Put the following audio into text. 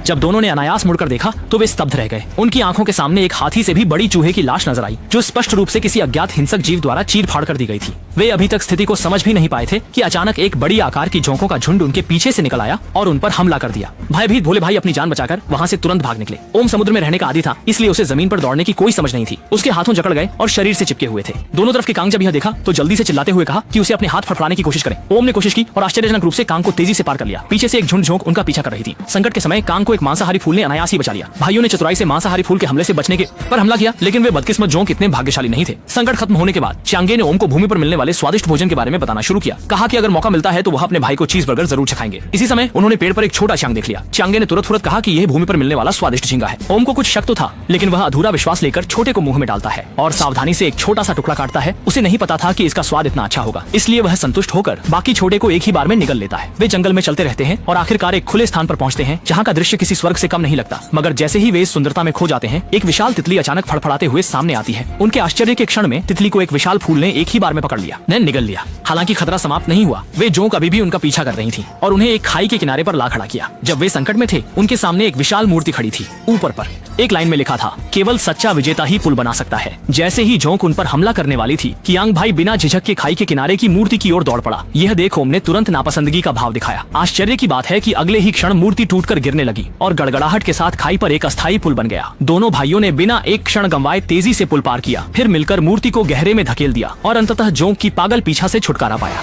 जब दोनों ने अनायास मुड़कर देखा तो वे स्तब्ध रह गए। उनकी आंखों के सामने एक हाथी से भी बड़ी चूहे की लाश नजर आई, जो स्पष्ट रूप से किसी अज्ञात हिंसक जीव द्वारा चीर फाड़ कर दी गई थी। वे अभी तक स्थिति को समझ भी नहीं पाए थे कि अचानक एक बड़ी आकार की जोंकों का झुंड उनके पीछे से निकल आया और उन पर हमला कर दिया। भयभीत भोले भाई अपनी जान बचाकर वहाँ से तुरंत भाग निकले। ओम समुद्र में रहने का आदी था, इसलिए उसे जमीन पर दौड़ने की कोई समझ नहीं थी। उसके हाथों जकड़ गए और शरीर से चिपके हुए थे। दोनों तरफ के कांग जब यह देखा तो जल्दी से चिल्लाते हुए कहा कि उसे अपने हाथ फड़फड़ाने की कोशिश करे। ओम ने कोशिश की और आश्चर्यजनक रूप से कांग को तेजी से पार कर लिया। पीछे से एक झुंड झोंक उनका पीछा कर रही थी। संकट के समय कांग को एक मांसाहारी फूल ने अनायास ही बचा लिया। भाइयों ने चतुराई से मांसाहारी फूल के हमले से बचने के पर हमला किया, लेकिन वे बदकिस्मत जोंक इतने भाग्यशाली नहीं थे। संकट खत्म होने के बाद चांगे ने ओम को भूमि पर मिलने वाले स्वादिष्ट भोजन के बारे में बताना शुरू किया। कहा कि अगर मौका मिलता है तो वह अपने भाई को चीज बर्गर जरूर चखाएंगे। इसी समय उन्होंने पेड़ पर एक छोटा चांग देख लिया। चांगे ने तुरंत कहा कि यह भूमि पर मिलने वाला स्वादिष्ट झींगा है। ओम को कुछ शक तो था, लेकिन वह अधूरा विश्वास लेकर छोटे को मुंह में डालता है और सावधानी से एक छोटा सा टुकड़ा काटता है। उसे नहीं पता था कि इसका स्वाद इतना अच्छा होगा, इसलिए वह संतुष्ट होकर बाकी छोटे को एक ही बार में निगल लेता है। वे जंगल में चलते रहते हैं और आखिरकार एक खुले स्थान पर पहुंचते हैं, जहाँ का दृश्य किसी स्वर्ग से कम नहीं लगता। मगर जैसे ही वे इस सुंदरता में खो जाते हैं, एक विशाल तितली अचानक फड़फड़ाते हुए सामने आती है। उनके आश्चर्य के क्षण में तितली को एक विशाल फूल ने एक ही बार में पकड़ लिया, ने निगल लिया। हालांकि खतरा समाप्त नहीं हुआ। वे जोंक अभी भी उनका पीछा कर रही थी और उन्हें एक खाई के किनारे पर ला खड़ा किया। जब वे संकट में थे, उनके सामने एक विशाल मूर्ति खड़ी थी। ऊपर पर एक लाइन में लिखा था, केवल सच्चा विजेता ही पुल बना सकता है। जैसे ही जोंक उन पर हमला करने वाली थी, कियांग भाई बिना झिझक के खाई के किनारे की मूर्ति की ओर दौड़ पड़ा। यह देख ओम ने तुरंत नापसंदगी का भाव दिखाया। आश्चर्य की बात है कि अगले ही क्षण मूर्ति टूटकर गिरने लगी और गड़गड़ाहट के साथ खाई पर एक अस्थायी पुल बन गया। दोनों भाइयों ने बिना एक क्षण गंवाए तेजी से पुल पार किया, फिर मिलकर मूर्ति को गहरे में धकेल दिया और अंततः जोंक की पागल पीछा से छुटकारा पाया।